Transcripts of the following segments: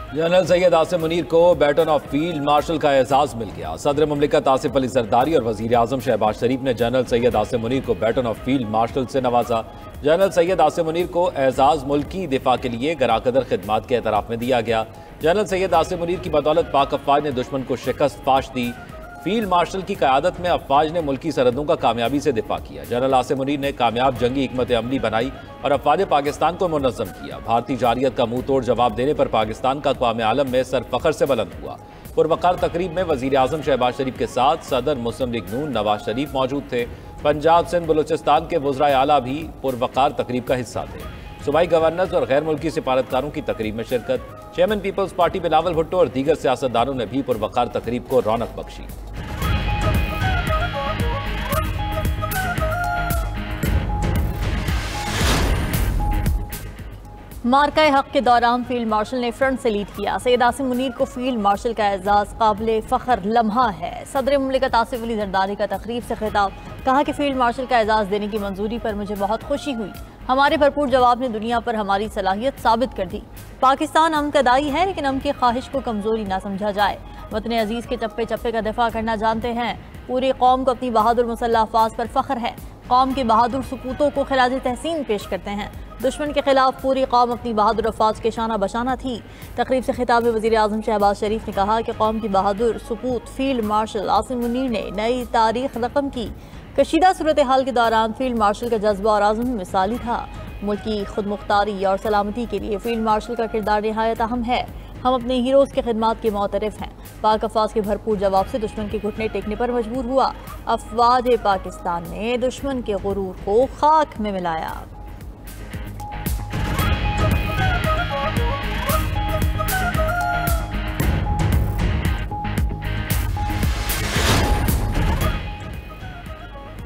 General Syed Asim Munir को baton of field marshal का एजाज मिल गया। सदर मुमलिकत आसिफ अली जरदारी और वजीर आजम शहबाज शरीफ ने जनरल सैयद आसिम मुनीर को बैटन ऑफ फील्ड मार्शल से नवाजा। जनरल सैयद आसिम मुनीर को एजाज मुल्की दिफा के लिए गराकदर खिदमात के एतराफ में दिया गया। जनरल सैयद आसिम मुनीर की बदौलत पाक अफवाज ने दुश्मन को शिकस्त फाश दी। फील्ड मार्शल की क़यादत में अफवाज ने मुल्की सरहदों का कामयाबी से दिफा किया। जनरल आसिम मुनीर ने कामयाब जंगी हिकमत अमली बनाई और अफवाज पाकिस्तान को मुनज़्ज़म किया। भारतीय जारियत का मुंह तोड़ जवाब देने पर पाकिस्तान का क़ौम आलम में सर फ़ख्र से बुलंद हुआ। पुरवकार तकरीब में वज़ीर आज़म शहबाज शरीफ के साथ सदर मुस्लिम लीग नून नवाज शरीफ मौजूद थे। पंजाब सिंध बलूचिस्तान के वज़राए आला भी पुरवकार तकरीब का हिस्सा थे। सूबाई गवर्नर्स और गैर मुल्की सिफारतकारों की तकरीब में शिरकत। चेयरमैन पीपल्स पार्टी बिलावल भुट्टो और दीगर सियासतदानों ने भी पुरवकार तकरीब को रौनक बख्शी। मार्का हक के दौरान फील्ड मार्शल ने फ्रंट से लीड किया। सैयद आसिम मुनीर को फील्ड मार्शल का एजाज काबिल फ़ख्र लम्हा है। सदर मुमलिकत आसिफ अली जरदारी का तकरीब से खिताब, कहा कि फील्ड मार्शल का एजाज देने की मंजूरी पर मुझे बहुत खुशी हुई। हमारे भरपूर जवाब ने दुनिया पर हमारी सलाहियत साबित कर दी। पाकिस्तान अमन का दाई है, लेकिन अमन की ख्वाहिश को कमजोरी ना समझा जाए। वतन अजीज के चप्पे चप्पे का दिफा करना जानते हैं। पूरी कौम को अपनी बहादुर मुसल्लह अफवाज पर फख्र है। कौम के बहादुर सपूतों को खिराज तहसीन पेश करते हैं। दुश्मन के खिलाफ पूरी कौम अपनी बहादुर अफवाज के शाना बशाना थी। तकरीब से खिताब में वज़ीर आज़म शहबाज शरीफ ने कहा कि कौम की बहादुर सपूत फील्ड मार्शल आसिम मुनीर ने नई तारीख रकम की। कशीदा सूरत हाल के दौरान फील्ड मार्शल का जज्बा और आज़म मिसाली था। मुल्क की खुद मुख्तारी और सलामती के लिए फील्ड मार्शल का किरदार निहायत अहम है। हम अपने हीरोज़ के खिदमात के मोतरफ हैं। पाक अफवाज के भरपूर जवाब से दुश्मन के घुटने टेकने पर मजबूर हुआ। अफवाज पाकिस्तान ने दुश्मन के गुरूर को खाक में मिलाया।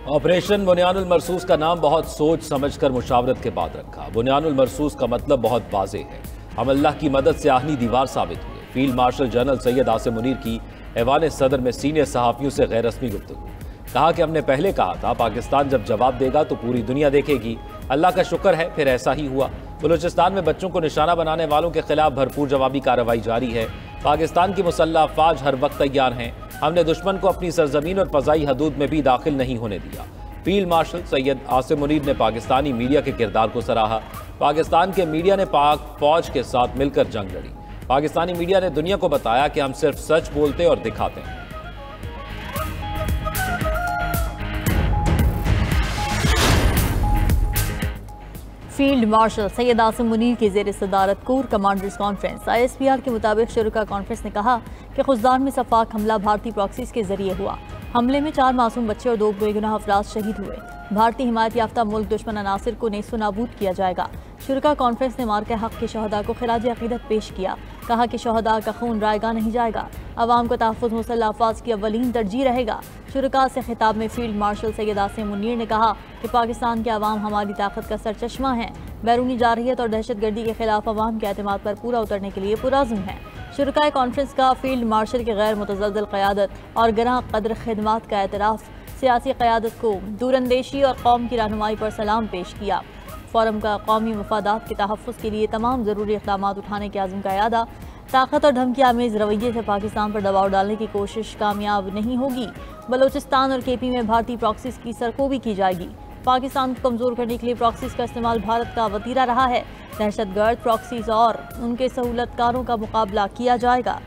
ऑपरेशन बुनियानुल मरसूस का नाम बहुत सोच समझकर मुशावरत के बाद रखा। बुनियानुल मरसूस का मतलब बहुत वाज़ेह है। हम अल्लाह की मदद से आहनी दीवार साबित हुए। Field marshal general Syed Asim Munir की ऐवान सदर में सीनियर सहाफ़ियों से गैर रस्मी गुफ्तगू। कहा कि हमने पहले कहा था पाकिस्तान जब जवाब देगा तो पूरी दुनिया देखेगी। अल्लाह का शुक्र है फिर ऐसा ही हुआ। बलूचिस्तान में बच्चों को निशाना बनाने वालों के खिलाफ भरपूर जवाबी कार्रवाई जारी है। पाकिस्तान की मुसल्लह अफवाज हर वक्त तैयार हैं। हमने दुश्मन को अपनी सरजमीन और फ़ज़ाई हदूद में भी दाखिल नहीं होने दिया। फील्ड मार्शल सैयद आसिम मुनीर ने पाकिस्तानी मीडिया के किरदार को सराहा। पाकिस्तान के मीडिया ने पाक फौज के साथ मिलकर जंग लड़ी। पाकिस्तानी मीडिया ने दुनिया को बताया कि हम सिर्फ सच बोलते और दिखाते हैं। फील्ड मार्शल सैयद आसिम मुनीर की ज़ेर सदारत कोर कमांडर्स कॉन्फ्रेंस ISPR के मुताबिक शुरुका कॉन्फ्रेंस ने कहा कि खुजदान में सफाक हमला भारतीय प्रॉक्सीज के जरिए हुआ। हमले में 4 मासूम बच्चे और 2 बेगुनाह अफराद शहीद हुए। भारतीय हिमायत याफ्ता मुल्क दुश्मन अनासिर को नेस्तु नाबूद किया जाएगा। शुरुका कॉन्फ्रेंस ने मार्के हक के शहदा को खिराज अकीदत पेश किया। कहा कि शहदा का खून रायगा नहीं जाएगा। अवाम को तहफ़्फ़ुज़ मुसल्लह अफवाज की अव्वलीन तरजीह रहेगा। शुरुका से खिताब में फील्ड मार्शल सैयद आसिम मुनीर ने कहा कि पाकिस्तान के अवाम हमारी ताकत का सरचश्मा है। बैरूनी जारहियत और दहशत गर्दी के खिलाफ अवाम के एतमाद पर पूरा उतरने के लिए पुराज़्म है। शुरकाए कॉन्फ्रेंस का फील्ड मार्शल की गैर मुतज़ल्ज़ल क़यादत और गरां क़द्र खिदमात का एतराफ़, सियासी क़यादत को दूरंदेशी और कौम की रहनुमाई पर सलाम पेश किया। फ़ोरम का कौमी मफादात के तहफ़्फ़ुज़ के लिए तमाम ज़रूरी इक़दाम उठाने के आज़म का यादा। ताकत और धमकी आमेज़ रवैये से पाकिस्तान पर दबाव डालने की कोशिश कामयाब नहीं होगी। बलूचिस्तान और KP में भारतीय प्रॉक्सीज की सरकोबी की जाएगी। पाकिस्तान को कमज़ोर करने के लिए प्रॉक्सीज का इस्तेमाल भारत का वतीरा रहा है। दहशतगर्द प्रॉक्सीज और उनके सहूलतकारों का मुकाबला किया जाएगा।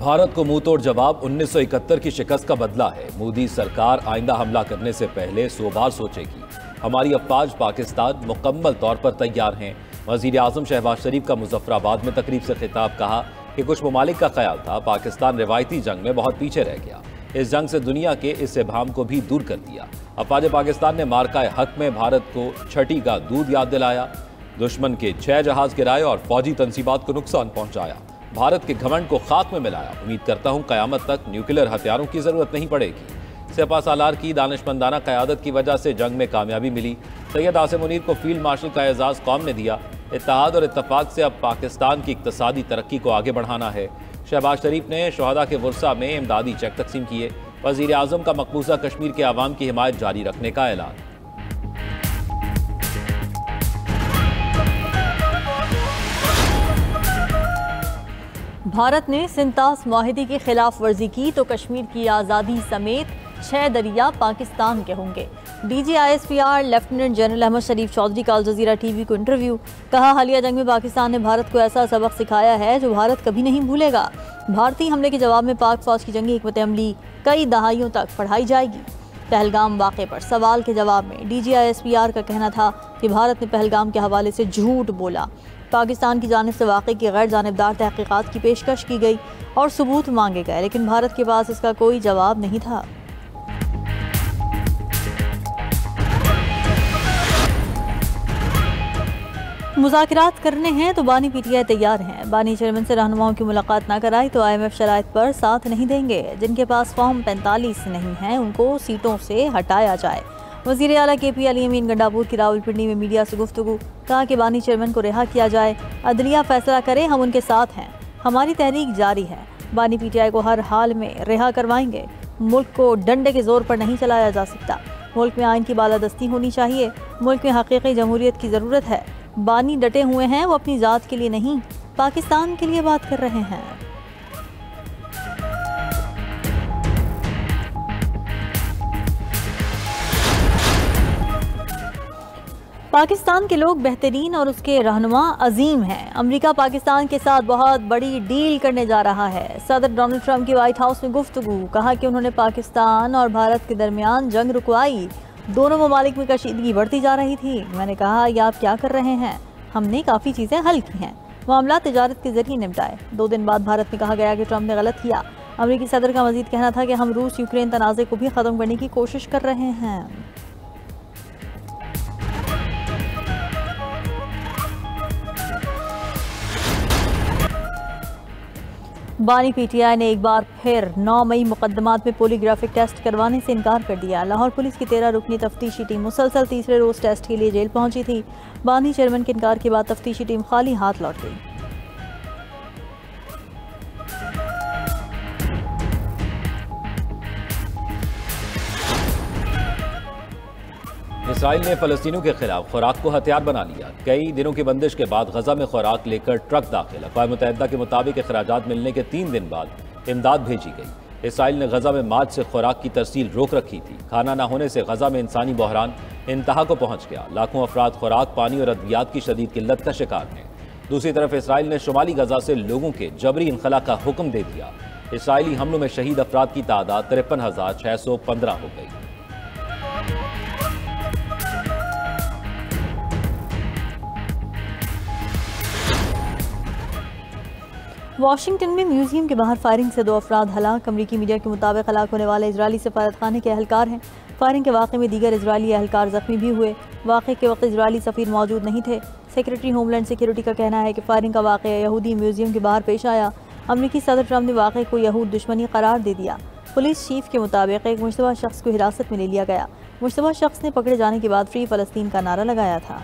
भारत को मुंह तोड़ जवाब 1971 की शिकस्त का बदला है। मोदी सरकार आइंदा हमला करने से पहले 100 बार सोचेगी। हमारी अफवाज पाकिस्तान मुकम्मल तौर पर तैयार हैं। वज़ीर आज़म शहबाज शरीफ का मुज़फ़्फ़राबाद में तकरीब से खिताब, कहा कि कुछ ममालिक का ख्याल था पाकिस्तान रिवायती जंग में बहुत पीछे रह गया। इस जंग से दुनिया के इस इब्हाम को भी दूर कर दिया। अफवाज पाकिस्तान ने मार्काए हक में भारत को छठी का दूध याद दिलाया। दुश्मन के 6 जहाज गिराए और फौजी तंसीबात को नुकसान पहुंचाया। भारत के घमंड को खाक में मिलाया। उम्मीद करता हूं क़यामत तक न्यूक्लियर हथियारों की ज़रूरत नहीं पड़ेगी। सेपा सालार की दानिशमंदाना क़यादत की वजह से जंग में कामयाबी मिली। सैयद आसिम मुनीर को फील्ड मार्शल का एजाज़ कौम ने दिया। इत्तेहाद और इत्तफाक से अब पाकिस्तान की इक़्तिसादी तरक्की को आगे बढ़ाना है। शहबाज शरीफ ने शहदा के वर्सा में इमदादी चेक तकसीम किए। वज़ीर आज़म का मकबूजा कश्मीर के अवाम की हिमायत जारी रखने का ऐलान। भारत ने सिंतास माहिदी की खिलाफ वर्जी की तो कश्मीर की आज़ादी समेत 6 दरिया पाकिस्तान के होंगे। DG ISPR lieutenant general Ahmed Sharif Chaudhry का अल जज़ीरा टीवी को इंटरव्यू। कहा, हालिया जंग में पाकिस्तान ने भारत को ऐसा सबक सिखाया है जो भारत कभी नहीं भूलेगा। भारतीय हमले के जवाब में पाक फौज की जंगी हिकमत अमली कई दहाइयों तक पढ़ाई जाएगी। पहलगाम वाक़े पर सवाल के जवाब में डीजी ISPR का कहना था कि भारत ने पहलगाम के हवाले से झूठ बोला। पाकिस्तान की जानिब से वाक़े की गैर जानिबदार तहक़ीक़ात की पेशकश की गई और सबूत मांगे गए, लेकिन भारत के पास इसका कोई जवाब नहीं था। मुज़ाकरात करने हैं तो बानी PTI तैयार हैं। बानी चेयरमैन से रहनुमाओं की मुलाकात ना कराई तो IMF शराइत पर साथ नहीं देंगे। जिनके पास फॉर्म 45 नहीं है उनको सीटों से हटाया जाए। वज़ीर आला KP अली अमीन गंडापुर की रावलपिंडी में मीडिया से गुफ्तगू। कहा कि बानी चेयरमैन को रिहा किया जाए, अदलिया फैसला करे, हम उनके साथ हैं। हमारी तहरीक जारी है। बानी PTI को हर हाल में रिहा करवाएंगे। मुल्क को डंडे के जोर पर नहीं चलाया जा सकता। मुल्क में आइन की बालादस्ती होनी चाहिए। मुल्क में हकीकी जमहूरियत की ज़रूरत है। बानी डटे हुए हैं, वो अपनी ज़ात के लिए नहीं पाकिस्तान के लिए बात कर रहे हैं। पाकिस्तान के लोग बेहतरीन और उसके रहनुमा अजीम हैं। अमेरिका पाकिस्तान के साथ बहुत बड़ी डील करने जा रहा है। सदर डोनाल्ड ट्रंप की व्हाइट हाउस में गुफ्तगू। कहा कि उन्होंने पाकिस्तान और भारत के दरमियान जंग रुकवाई। दोनों ममालिक में कशीदगी बढ़ती जा रही थी। मैंने कहा, ये आप क्या कर रहे हैं? हमने काफ़ी चीज़ें हल की हैं। मामला तिजारत के जरिए निपटाए। 2 दिन बाद भारत में कहा गया कि ट्रंप ने गलत किया। अमेरिकी सदर का मजीद कहना था कि हम रूस यूक्रेन तनाज़े को भी ख़त्म करने की कोशिश कर रहे हैं। बानी PTI ने एक बार फिर 9 मई मुकदमात में पोलीग्राफिक टेस्ट करवाने से इनकार कर दिया। लाहौर पुलिस की 13 रुकनी तफ्तीशी टीम मुसलसल तीसरे रोज़ टेस्ट के लिए जेल पहुंची थी। बानी चेयरमैन के इनकार के बाद तफ्तीशी टीम खाली हाथ लौट गई। इसराइल ने फ़लस्तीनियों के खिलाफ खुराक को हथियार बना लिया। कई दिनों की बंदिश के बाद गजा में खुराक लेकर ट्रक दाखिल। अक़वाम मुत्तहिदा के मुताबिक अखराजात मिलने के 3 दिन बाद इमदाद भेजी गई। इसराइल ने गजा में मार्च से खुराक की तरसील रोक रखी थी। खाना न होने से गजा में इंसानी बहरान इंतहा को पहुंच गया। लाखों अफराद खुराक, पानी और अद्वियात की शदीद किल्लत का शिकार हैं। दूसरी तरफ इसराइल ने शुमाली गजा से लोगों के जबरी इनखला का हुक्म दे दिया। इसराइली हमलों में शहीद अफराद की तादाद 53,615 हो गई। वाशिंगटन में म्यूजियम के बाहर फायरिंग से 2 अफराद हलाक। अमरीकी मीडिया के मुताबिक हलाक होने वाले इजरायली सफारत खाने के एहलकार हैं। फायरिंग के वाक़े में दीगर इजरायली एहलकार जख्मी भी हुए। वाक़े के वक्त इजरायली सफ़ीर मौजूद नहीं थे। सेक्रेटरी होमलैंड सिक्योरिटी का कहना है कि फायरिंग का वाक़या यहूदी म्यूजियम के बाहर पेश आया। अमरीकी सदर ट्रंप ने वाक़े को यहूद दुश्मनी करार दे दिया। पुलिस चीफ के मुताबिक एक मुश्तबा शख्स को हिरासत में ले लिया गया। मुश्तबा शख्स ने पकड़े जाने के बाद फ्री फ़लस्तीन का नारा लगाया था।